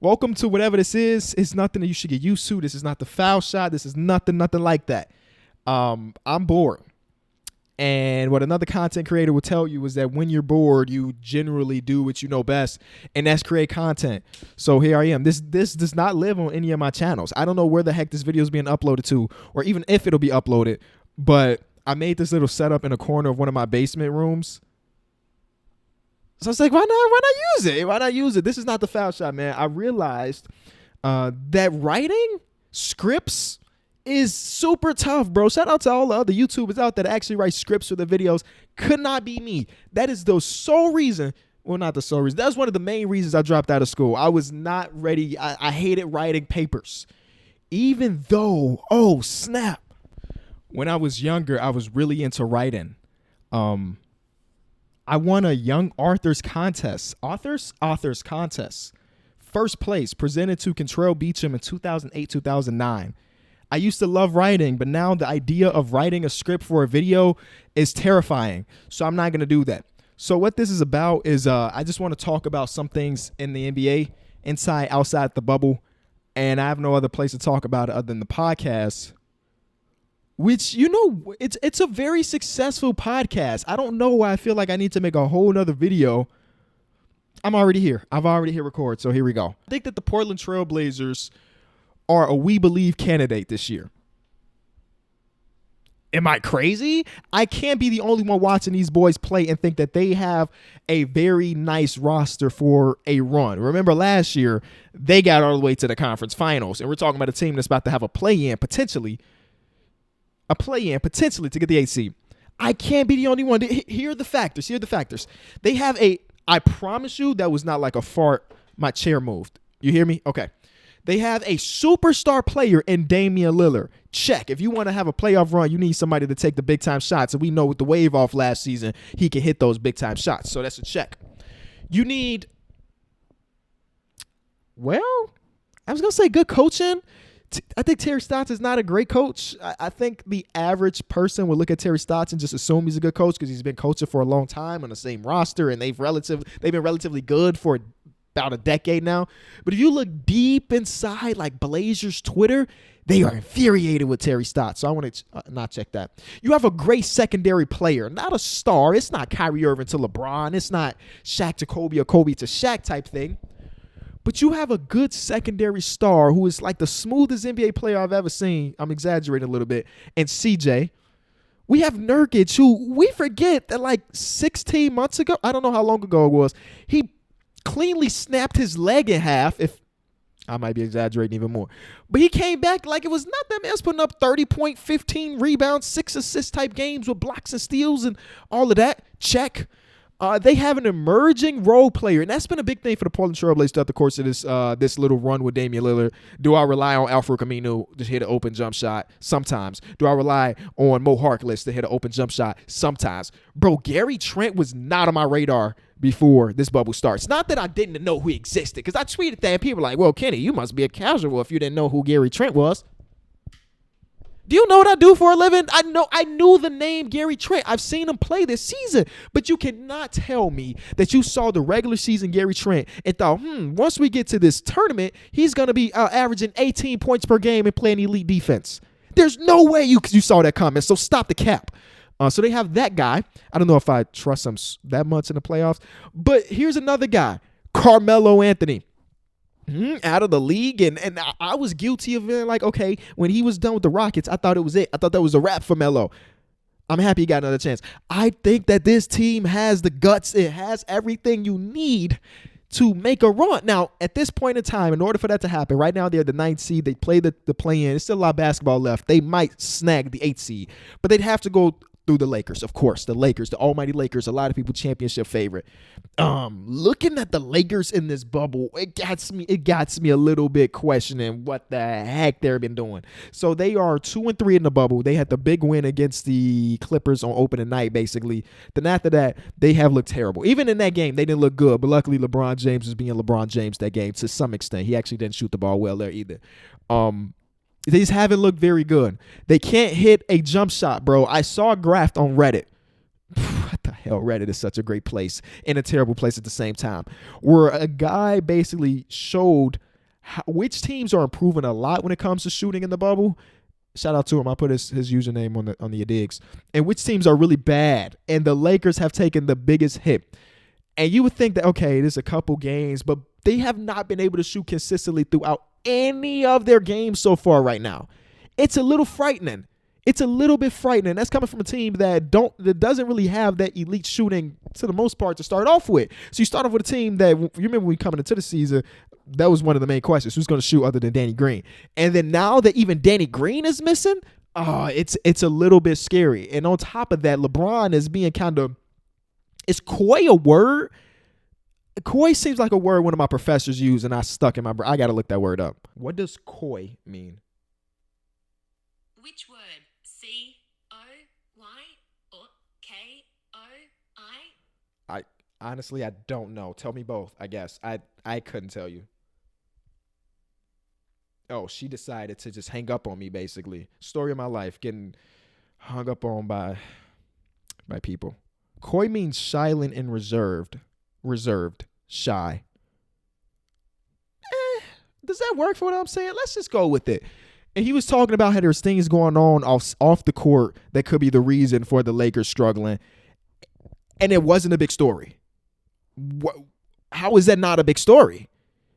Welcome to whatever this is. It's nothing that you should get used to. This is not the foul shot. This is nothing like that. I'm bored. And what another content creator will tell you is that when you're bored, you generally do what you know best, and that's create content. So here I am. This does not live on any of my channels. I don't know where the heck this video is being uploaded to, or even if it'll be uploaded, but I made this little setup in a corner of one of my basement rooms. So I was like, why not use it? Why not use it? This is not the foul shot, man. I realized that writing scripts is super tough, bro. Shout out to all the other YouTubers out there that actually write scripts for their videos. Could not be me. That is the sole reason. Well, not the sole reason. That's one of the main reasons I dropped out of school. I was not ready. I hated writing papers. Even though, oh, snap. When I was younger, I was really into writing. I won a Young Authors contest. Authors contest. First place, presented to Contrell Beecham in 2008-2009. I used to love writing, but now the idea of writing a script for a video is terrifying. So I'm not going to do that. So what this is about is I just want to talk about some things in the NBA, inside, outside the bubble. And I have no other place to talk about it other than the podcast, which, you know, it's a very successful podcast. I don't know why I feel like I need to make a whole nother video. I'm already here. I've already hit record. So here we go. I think that the Portland Trail Blazers are a We Believe candidate this year. Am I crazy? I can't be the only one watching these boys play and think that they have a very nice roster for a run. Remember last year, they got all the way to the conference finals, and we're talking about a team that's about to have a play-in potentially to get the 8th seed. I can't be the only one. Here are the factors. They have I promise you that was not like a fart. My chair moved. You hear me? Okay. They have a superstar player in Damian Lillard. Check. If you want to have a playoff run, you need somebody to take the big-time shots. And we know with the wave off last season, he can hit those big-time shots. So that's a check. You need, well, I was going to say good coaching. I think Terry Stotts is not a great coach. I think the average person would look at Terry Stotts and just assume he's a good coach because he's been coaching for a long time on the same roster, and they've been relatively good for about a decade now. But if you look deep inside like Blazers Twitter, they are infuriated with Terry Stotts. So I want to not check that. You have a great secondary player, not a star. It's not Kyrie Irving to LeBron. It's not Shaq to Kobe or Kobe to Shaq type thing. But you have a good secondary star who is like the smoothest NBA player I've ever seen. I'm exaggerating a little bit. And CJ. We have Nurkic, who we forget that like 16 months ago, I don't know how long ago it was, he cleanly snapped his leg in half. If I might be exaggerating even more. But he came back like it was nothing. Man, was putting up 30 point, 15 rebounds, 6 assist type games with blocks and steals and all of that. Check. They have an emerging role player, and that's been a big thing for the Portland Trail Blazers throughout the course of this little run with Damian Lillard. Do I rely on Al-Farouq Aminu to hit an open jump shot? Sometimes. Do I rely on Mo Harkless to hit an open jump shot? Sometimes. Bro, Gary Trent was not on my radar before this bubble starts. Not that I didn't know who he existed, because I tweeted that, and people were like, well, Kenny, you must be a casual if you didn't know who Gary Trent was. Do you know what I do for a living? I knew the name Gary Trent. I've seen him play this season. But you cannot tell me that you saw the regular season Gary Trent and thought, once we get to this tournament, he's going to be averaging 18 points per game and playing elite defense. There's no way you saw that comment, so stop the cap. So they have that guy. I don't know if I trust him that much in the playoffs. But here's another guy, Carmelo Anthony. Out of the league, and I was guilty of it. Like, okay, when he was done with the Rockets, I thought it was it. I thought that was a wrap for Melo. I'm happy he got another chance. I think that this team has the guts. It has everything you need to make a run. Now, at this point in time, in order for that to happen, right now they're the 9th seed. They play the play-in. There's still a lot of basketball left. They might snag the 8th seed, but they'd have to go through the Lakers, of course. The Lakers, the almighty Lakers, a lot of people championship favorite. Looking at the Lakers in this bubble, it gets me a little bit questioning what the heck they've been doing. So they are 2-3 in the bubble. They had the big win against the Clippers on opening night, basically. Then after that, they have looked terrible. Even in that game, they didn't look good. But luckily, LeBron James was being LeBron James that game to some extent. He actually didn't shoot the ball well there either. They just haven't looked very good. They can't hit a jump shot, bro. I saw a graph on Reddit. What the hell? Reddit is such a great place and a terrible place at the same time. Where a guy basically showed which teams are improving a lot when it comes to shooting in the bubble. Shout out to him. I put his username on the digs. And which teams are really bad. And the Lakers have taken the biggest hit. And you would think that, okay, there's a couple games, but they have not been able to shoot consistently throughout any of their games so far right now. It's a little frightening. It's a little bit frightening. That's coming from a team that doesn't really have that elite shooting to the most part to start off with. So you start off with a team that, you remember when we coming into the season, that was one of the main questions. Who's going to shoot other than Danny Green? And then now that even Danny Green is missing, it's a little bit scary. And on top of that, LeBron is being kind of, is coy a word? Coy seems like a word one of my professors used, and I stuck in my brain. I got to look that word up. What does coy mean? Which word? C-O-Y or K-O-I? I honestly, I don't know. Tell me both, I guess. I couldn't tell you. Oh, she decided to just hang up on me, basically. Story of my life, getting hung up on by people. Coy means silent and reserved. Reserved. Shy. Does that work for what I'm saying? Let's just go with it. And he was talking about how there's things going on off the court that could be the reason for the Lakers struggling. And it wasn't a big story. How is that not a big story?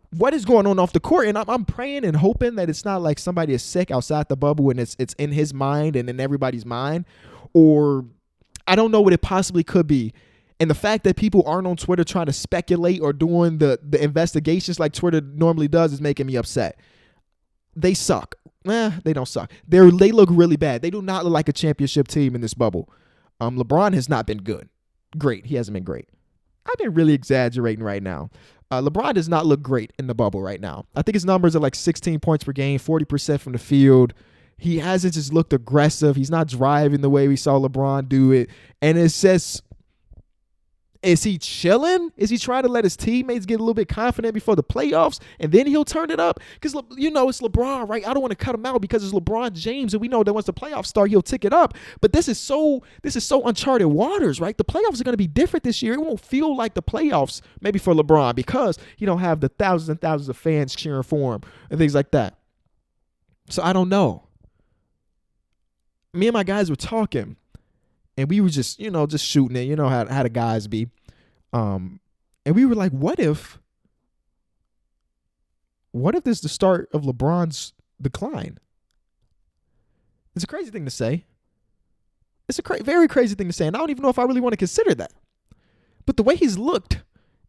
What is going on off the court? And I'm praying and hoping that it's not like somebody is sick outside the bubble and it's in his mind and in everybody's mind. Or I don't know what it possibly could be. And the fact that people aren't on Twitter trying to speculate or doing the investigations like Twitter normally does is making me upset. They suck. They don't suck. They look really bad. They do not look like a championship team in this bubble. LeBron has not been great. He hasn't been great. I've been really exaggerating right now. LeBron does not look great in the bubble right now. I think his numbers are like 16 points per game, 40% from the field. He hasn't just looked aggressive. He's not driving the way we saw LeBron do it. And it says, is he chilling? Is he trying to let his teammates get a little bit confident before the playoffs and then he'll turn it up? Because, it's LeBron, right? I don't want to cut him out because it's LeBron James, and we know that once the playoffs start, he'll tick it up. But this is so uncharted waters, right? The playoffs are going to be different this year. It won't feel like the playoffs maybe for LeBron because you don't have the thousands and thousands of fans cheering for him and things like that. So I don't know. Me and my guys were talking. And we were just shooting it. You know how the guys be. And we were like, what if this is the start of LeBron's decline? It's a crazy thing to say. It's a very crazy thing to say. And I don't even know if I really want to consider that. But the way he's looked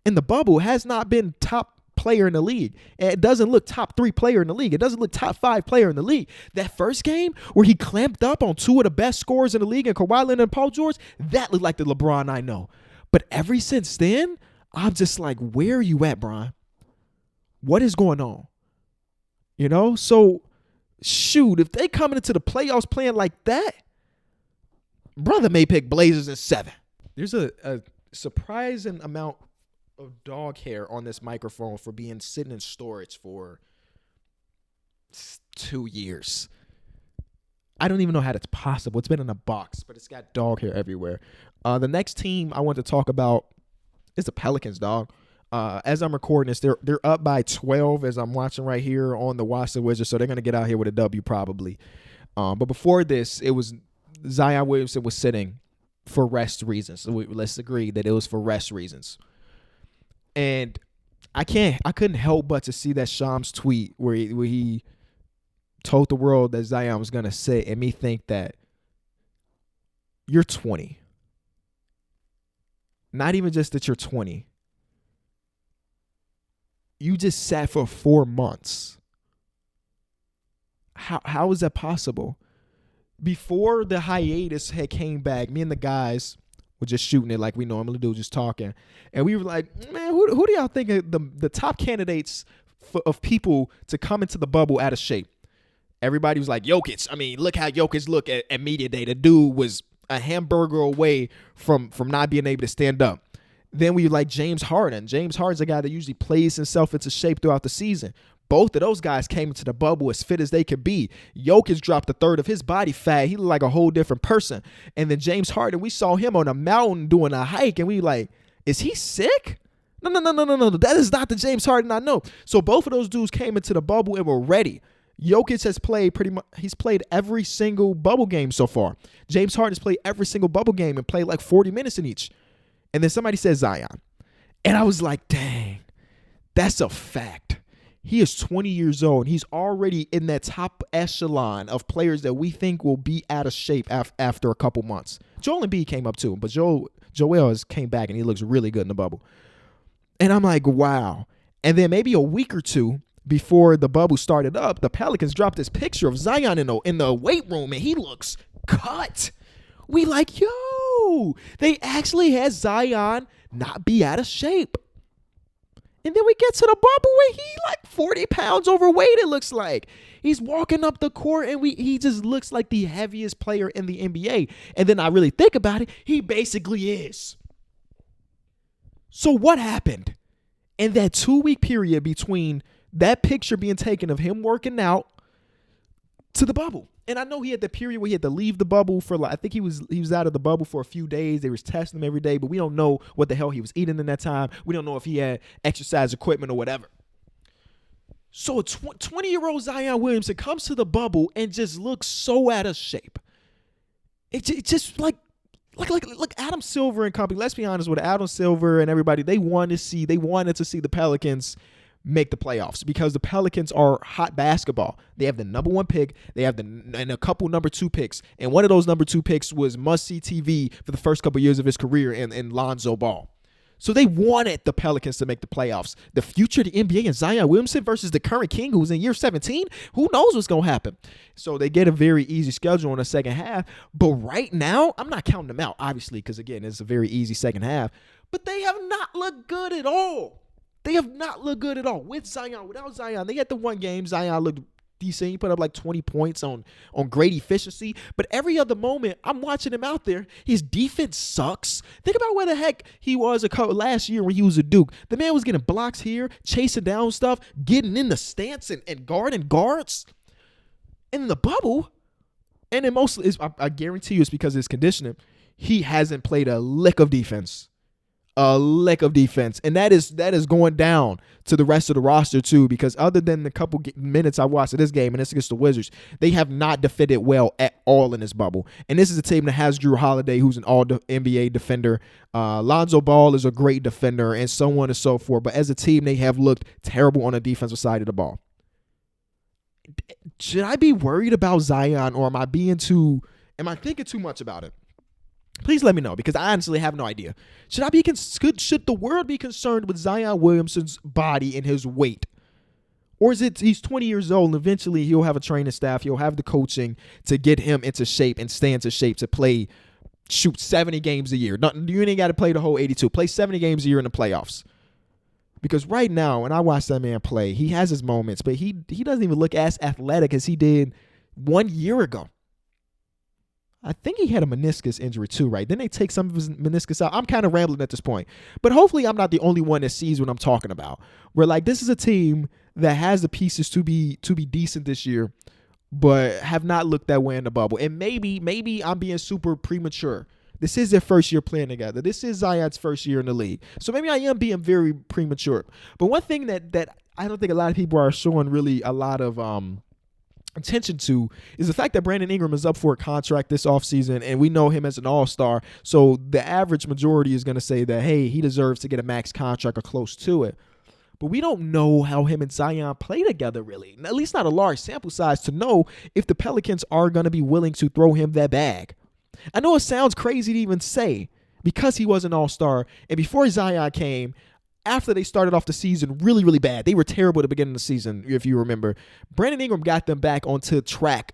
in the bubble has not been top player in the league. And it doesn't look top 3 player in the league. It doesn't look top 5 player in the league. That first game where he clamped up on 2 of the best scorers in the league, and Kawhi Leonard and Paul George, that looked like the LeBron I know. But ever since then, I'm just like, where are you at, Bron? What is going on? So shoot, if they coming into the playoffs playing like that, brother may pick Blazers in 7. There's a surprising amount of dog hair on this microphone for being sitting in storage for 2 years. I don't even know how that's possible. It's been in a box, but it's got dog hair everywhere. The next team I want to talk about is the Pelicans, dog. As I'm recording this, they're up by 12 as I'm watching right here on the Watch the Wizards, so they're going to get out here with a W probably. But before this, it was Zion Williamson was sitting for rest reasons. So let's agree that it was for rest reasons. And I couldn't help but to see that Shams tweet where he told the world that Zion was going to sit, and me think that you're 20. Not even just that you're 20. You just sat for 4 months. How is that possible? Before the hiatus had came back, me and the guys were just shooting it like we normally do, just talking. And we were like, man, who do y'all think are the top candidates of people to come into the bubble out of shape? Everybody was like, Jokic. I mean, look how Jokic looked at media day. The dude was a hamburger away from not being able to stand up. Then we like James Harden. James Harden's a guy that usually plays himself into shape throughout the season. Both of those guys came into the bubble as fit as they could be. Jokic dropped a third of his body fat. He looked like a whole different person. And then James Harden, we saw him on a mountain doing a hike, and we like, is he sick? No. That is not the James Harden I know. So both of those dudes came into the bubble and were ready. Jokic has played he's played every single bubble game so far. James Harden has played every single bubble game and played like 40 minutes in each. And then somebody said Zion. And I was like, dang, that's a fact. He is 20 years old, and he's already in that top echelon of players that we think will be out of shape after a couple months. Joel Embiid came up too, but Joel has came back, and he looks really good in the bubble. And I'm like, wow. And then maybe a week or two before the bubble started up, the Pelicans dropped this picture of Zion in the weight room, and he looks cut. We like, yo, they actually had Zion not be out of shape. And then we get to the bubble where he like 40 pounds overweight, it looks like. He's walking up the court, and he just looks like the heaviest player in the NBA. And then I really think about it, he basically is. So what happened in that 2-week period between that picture being taken of him working out to the bubble? And I know he had the period where he had to leave the bubble for like, I think he was out of the bubble for a few days. They was testing him every day, but we don't know what the hell he was eating in that time. We don't know if he had exercise equipment or whatever. So a 20-year-old Zion Williamson comes to the bubble and just looks so out of shape. It just like Adam Silver and company. Let's be honest with Adam Silver and everybody. They wanted to see the Pelicans make the playoffs because the Pelicans are hot basketball. They have the number 1 pick. They have and a couple number 2 picks. And one of those number 2 picks was must-see TV for the first couple years of his career in Lonzo Ball. So they wanted the Pelicans to make the playoffs. The future of the NBA and Zion Williamson versus the current king who's in year 17, who knows what's going to happen. So they get a very easy schedule in the second half. But right now, I'm not counting them out, obviously, because, again, it's a very easy second half. But they have not looked good at all. They have not looked good at all. With Zion, without Zion, they had the one game. Zion looked decent. He put up like 20 points on great efficiency. But every other moment, I'm watching him out there. His defense sucks. Think about where the heck he was last year when he was a Duke. The man was getting blocks here, chasing down stuff, getting in the stance and guarding guards. And in the bubble, and it mostly is, I guarantee you it's because of his conditioning, he hasn't played a lick of defense. And that is going down to the rest of the roster too, because other than the couple minutes I watched of this game, and it's against the Wizards, they have not defended well at all in this bubble. And this is a team that has Drew Holiday, who's an all-NBA defender. Lonzo Ball is a great defender, and so on and so forth. But as a team, they have looked terrible on the defensive side of the ball. Should I be worried about Zion, or am I thinking too much about it? Please let me know, because I honestly have no idea. Should the world be concerned with Zion Williamson's body and his weight? Or is it he's 20 years old and eventually he'll have a training staff, he'll have the coaching to get him into shape and stay into shape to play, 70 games a year. You ain't got to play the whole 82. Play 70 games a year in the playoffs. Because right now, when I watch that man play, he has his moments, but he doesn't even look as athletic as he did 1 year ago. I think he had a meniscus injury too, right? Then they take some of his meniscus out. I'm kind of rambling at this point. But hopefully I'm not the only one that sees what I'm talking about. Where like this is a team that has the pieces to be decent this year, but have not looked that way in the bubble. And maybe I'm being super premature. This is their first year playing together. This is Zion's first year in the league. So maybe I am being very premature. But one thing that I don't think a lot of people are showing really a lot of attention to is the fact that Brandon Ingram is up for a contract this offseason, and we know him as an all-star. So the average majority is going to say that, hey, he deserves to get a max contract or close to it. But we don't know how him and Zion play together, really. At least not a large sample size to know if the Pelicans are going to be willing to throw him that bag. I know it sounds crazy to even say because he was an all-star, and before Zion came, after they started off the season really, really bad, they were terrible at the beginning of the season, if you remember. Brandon Ingram got them back onto track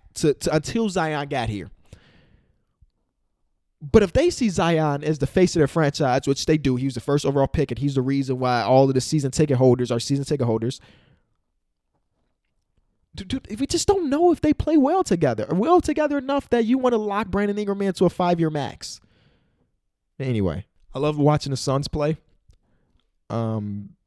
until Zion got here. But if they see Zion as the face of their franchise, which they do, he was the first overall pick, and he's the reason why all of the season ticket holders are season ticket holders. Dude, we just don't know if they play well together enough that you want to lock Brandon Ingram into a 5-year max. Anyway, I love watching the Suns play.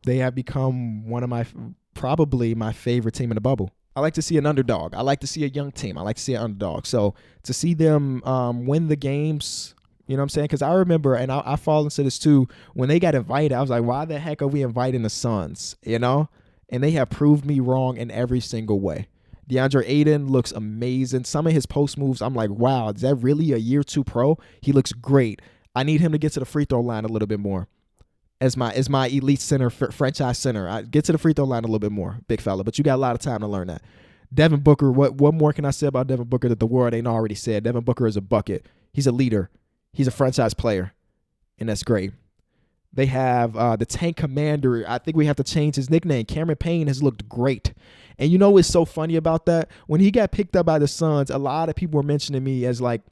They have become one of probably my favorite team in the bubble. I like to see an underdog. I like to see a young team. I like to see an underdog. So to see them win the games You know what I'm saying? Because I remember, and I fall into this too, when they got invited, I was like, why the heck are we inviting the Suns? You know? And they have proved me wrong in every single way. DeAndre Ayton looks amazing. Some of his post moves, I'm like, wow, is that really a year 2 pro? He looks great. I need him to get to the free throw line a little bit more. As my elite center, franchise center. I get to the free throw line a little bit more, big fella. But you got a lot of time to learn that. Devin Booker, what more can I say about Devin Booker that the world ain't already said? Devin Booker is a bucket. He's a leader. He's a franchise player, and that's great. They have the Tank Commander. I think we have to change his nickname. Cameron Payne has looked great. And you know what's so funny about that? When he got picked up by the Suns, a lot of people were mentioning me as like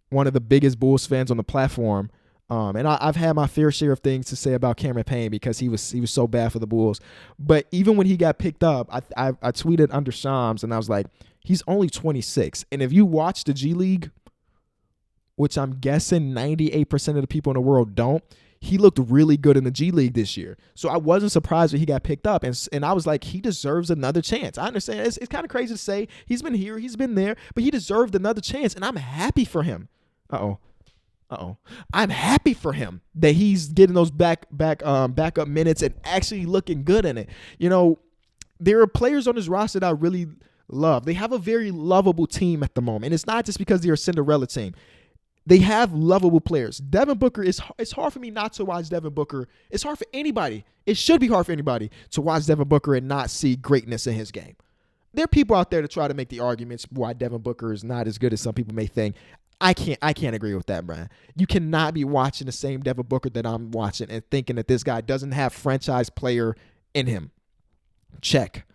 one of the biggest Bulls fans on the platform. And I've had my fair share of things to say about Cameron Payne because he was so bad for the Bulls. But even when he got picked up, I tweeted under Shams and I was like, he's only 26. And if you watch the G League, which I'm guessing 98% of the people in the world don't, he looked really good in the G League this year. So I wasn't surprised when he got picked up. And I was like, he deserves another chance. I understand. It's kind of crazy to say. He's been here. He's been there. But he deserved another chance. And I'm happy for him. I'm happy for him that he's getting those backup minutes and actually looking good in it. You know, there are players on this roster that I really love. They have a very lovable team at the moment. And it's not just because they're a Cinderella team. They have lovable players. Devin Booker, it's hard for me not to watch Devin Booker. It's hard for anybody. It should be hard for anybody to watch Devin Booker and not see greatness in his game. There are people out there to try to make the arguments why Devin Booker is not as good as some people may think. I can't agree with that, Brian. You cannot be watching the same Devin Booker that I'm watching and thinking that this guy doesn't have franchise player in him. Check.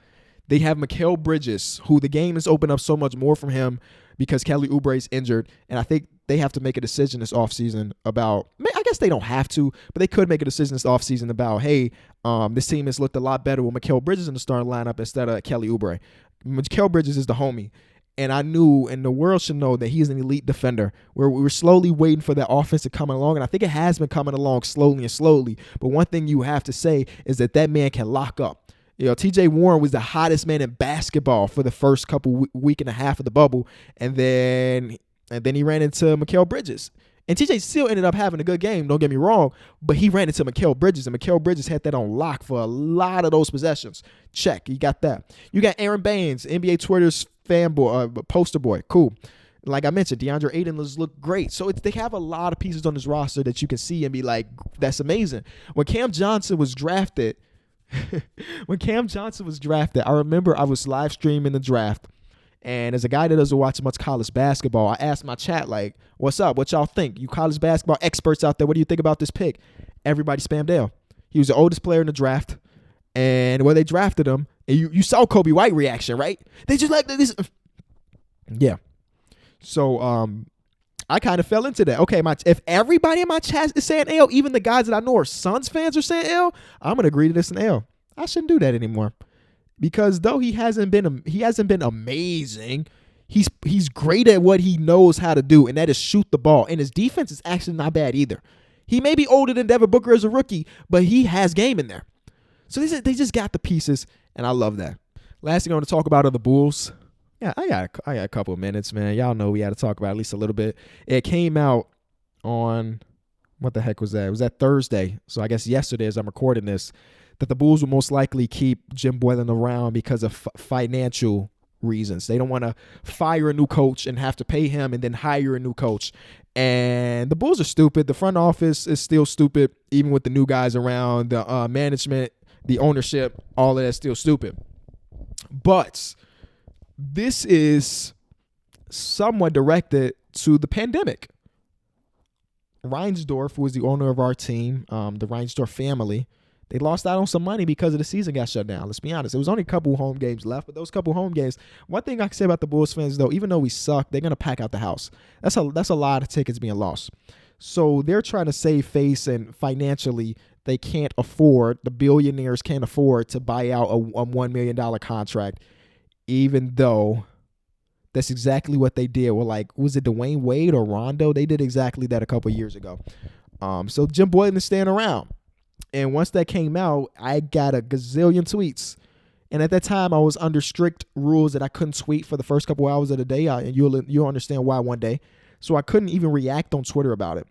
They have Mikal Bridges, who the game has opened up so much more from him because Kelly Oubre is injured. And I think they have to make a decision this offseason about, I guess they don't have to, but they could make a decision this offseason about, hey, this team has looked a lot better with Mikal Bridges in the starting lineup instead of Kelly Oubre. Mikal Bridges is the homie. And I knew, and the world should know, that he's an elite defender. We were slowly waiting for that offense to come along, and I think it has been coming along slowly. But one thing you have to say is that man can lock up. You know, T.J. Warren was the hottest man in basketball for the first couple week and a half of the bubble, and then he ran into Mikal Bridges. And T.J. still ended up having a good game, don't get me wrong, but he ran into Mikal Bridges, and Mikal Bridges had that on lock for a lot of those possessions. Check, you got that. You got Aaron Baines, NBA Twitter's fanboy, poster boy, cool. Like I mentioned, DeAndre Ayton look great. So they have a lot of pieces on this roster that you can see and be like, that's amazing. When Cam Johnson was drafted, I remember I was live streaming the draft. And as a guy that doesn't watch much college basketball, I asked my chat, like, what's up? What y'all think? You college basketball experts out there, what do you think about this pick? Everybody spammed Dale. He was the oldest player in the draft. And when they drafted him, and you saw Kobe White reaction, right? They just like this. Yeah. So I kind of fell into that. Okay, if everybody in my chat is saying L, even the guys that I know are Suns fans are saying L, I'm gonna agree to this an L. I shouldn't do that anymore. Because though he hasn't been amazing, he's great at what he knows how to do, and that is shoot the ball. And his defense is actually not bad either. He may be older than Devin Booker as a rookie, but he has game in there. So they just got the pieces, and I love that. Last thing I want to talk about are the Bulls. Yeah, I got a couple of minutes, man. Y'all know we had to talk about at least a little bit. It came out on, what the heck was that? It was that Thursday. So I guess yesterday as I'm recording this, that the Bulls will most likely keep Jim Boylen around because of financial reasons. They don't want to fire a new coach and have to pay him and then hire a new coach. And the Bulls are stupid. The front office is still stupid, even with the new guys around. The management, the ownership, all of that's still stupid. But this is somewhat directed to the pandemic. Reinsdorf, who was the owner of our team, the Reinsdorf family, they lost out on some money because of the season got shut down. Let's be honest. It was only a couple home games left, but those couple home games, one thing I can say about the Bulls fans, though, even though we suck, they're going to pack out the house. That's a lot of tickets being lost. So they're trying to save face, and financially, they can't afford, the billionaires can't afford to buy out a $1 million contract, even though that's exactly what they did. Well, like, was it Dwayne Wade or Rondo? They did exactly that a couple years ago. So Jim Boylen is staying around. And once that came out, I got a gazillion tweets. And at that time, I was under strict rules that I couldn't tweet for the first couple hours of the day. And you'll understand why one day. So I couldn't even react on Twitter about it.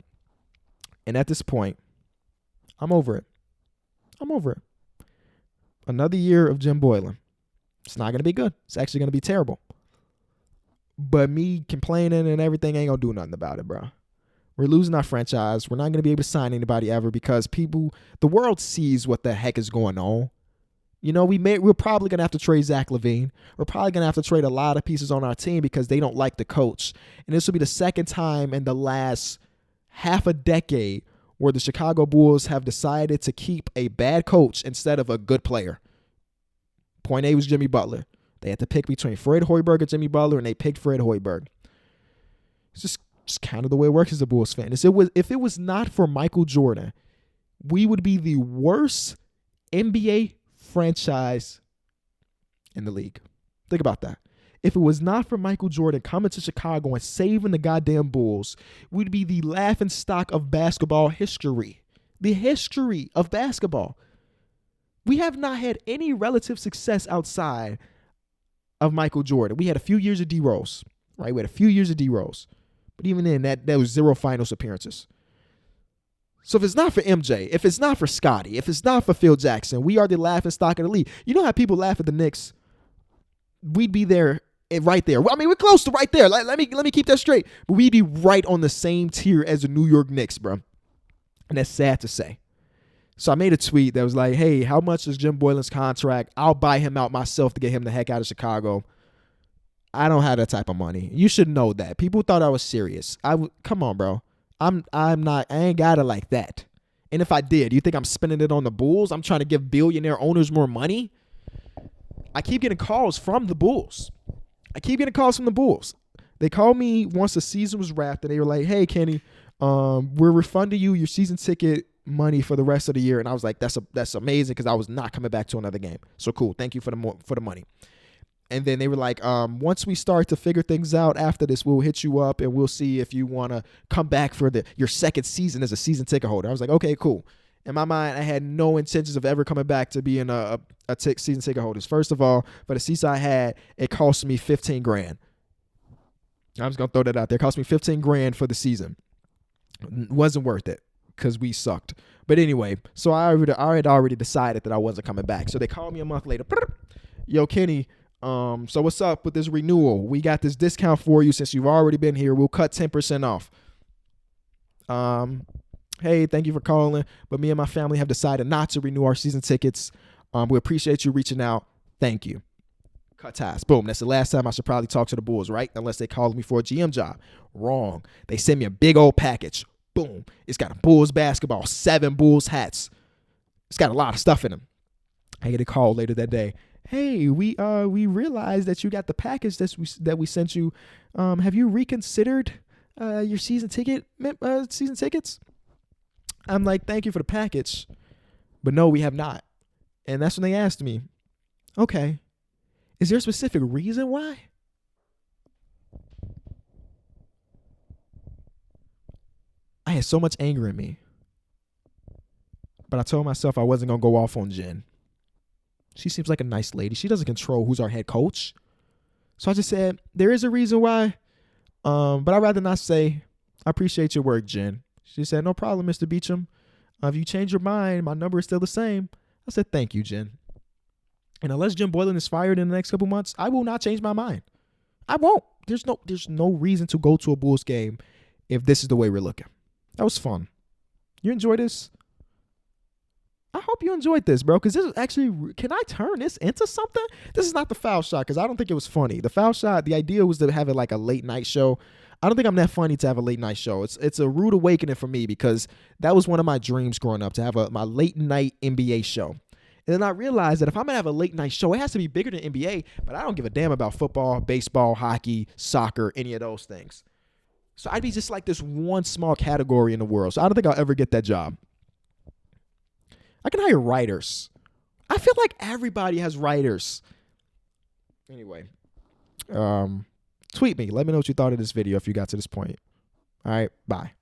And at this point, I'm over it. I'm over it. Another year of Jim Boylen. It's not going to be good. It's actually going to be terrible. But me complaining and everything ain't going to do nothing about it, bro. We're losing our franchise. We're not going to be able to sign anybody ever because the world sees what the heck is going on. You know, we're probably going to have to trade Zach LaVine. We're probably going to have to trade a lot of pieces on our team because they don't like the coach. And this will be the second time in the last half a decade where the Chicago Bulls have decided to keep a bad coach instead of a good player. Point A was Jimmy Butler. They had to pick between Fred Hoiberg and Jimmy Butler, and they picked Fred Hoiberg. It's just kind of the way it works as a Bulls fan. If it was not for Michael Jordan, we would be the worst NBA franchise in the league. Think about that. If it was not for Michael Jordan coming to Chicago and saving the goddamn Bulls, we'd be the laughingstock of basketball history. The history of basketball. We have not had any relative success outside of Michael Jordan. We had a few years of D-Rose, right? We had a few years of D-Rose. But even then, that was 0 finals appearances. So if it's not for MJ, if it's not for Scottie, if it's not for Phil Jackson, we are the laughingstock of the league. You know how people laugh at the Knicks? We'd be there, right there. I mean, we're close to right there. Let me keep that straight. But we'd be right on the same tier as the New York Knicks, bro. And that's sad to say. So I made a tweet that was like, hey, how much is Jim Boylen's contract? I'll buy him out myself to get him the heck out of Chicago. I don't have that type of money. You should know that. People thought I was serious. Come on, bro. I'm not. I ain't got it like that. And if I did, you think I'm spending it on the Bulls? I'm trying to give billionaire owners more money? I keep getting calls from the Bulls. They called me once the season was wrapped, and they were like, hey, Kenny, we're refunding you your season ticket money for the rest of the year. And I was like, that's amazing because I was not coming back to another game. So cool. Thank you for the money. And then they were like, once we start to figure things out after this, we'll hit you up and we'll see if you want to come back for your second season as a season ticket holder. I was like, okay, cool. In my mind, I had no intentions of ever coming back to being a season ticket holder. First of all, for the season I had, it cost me $15,000. I'm just going to throw that out there. It cost me $15,000 for the season. Wasn't worth it because we sucked. But anyway, so I had already decided that I wasn't coming back. So they called me a month later. Yo, Kenny, so what's up with this renewal? We got this discount for you since you've already been here. We'll cut 10% off. Hey, thank you for calling, but me and my family have decided not to renew our season tickets. We appreciate you reaching out. Thank you. Cut ties. Boom. That's the last time I should probably talk to the Bulls, right? Unless they call me for a GM job. Wrong. They send me a big old package. Boom. It's got a Bulls basketball, 7 Bulls hats. It's got a lot of stuff in them. I get a call later that day. Hey, we realized that you got the package that we sent you. Have you reconsidered your season tickets? I'm like, thank you for the package, but no, we have not. And that's when they asked me, okay, is there a specific reason why? I had so much anger in me, but I told myself I wasn't going to go off on Jen. She seems like a nice lady. She doesn't control who's our head coach. So I just said, there is a reason why, but I'd rather not say. I appreciate your work, Jen. She said, no problem, Mr. Beecham. If you change your mind, my number is still the same. I said, thank you, Jen. And unless Jim Boylen is fired in the next couple months, I will not change my mind. I won't. There's no reason to go to a Bulls game if this is the way we're looking. That was fun. You enjoy this? I hope you enjoyed this, bro, because this is actually, can I turn this into something? This is not the foul shot because I don't think it was funny. The foul shot, the idea was to have it like a late night show. I don't think I'm that funny to have a late night show. It's a rude awakening for me because that was one of my dreams growing up, to have my late night NBA show. And then I realized that if I'm going to have a late night show, it has to be bigger than NBA, but I don't give a damn about football, baseball, hockey, soccer, any of those things. So I'd be just like this one small category in the world. So I don't think I'll ever get that job. I can hire writers. I feel like everybody has writers. Anyway, tweet me. Let me know what you thought of this video if you got to this point. All right, bye.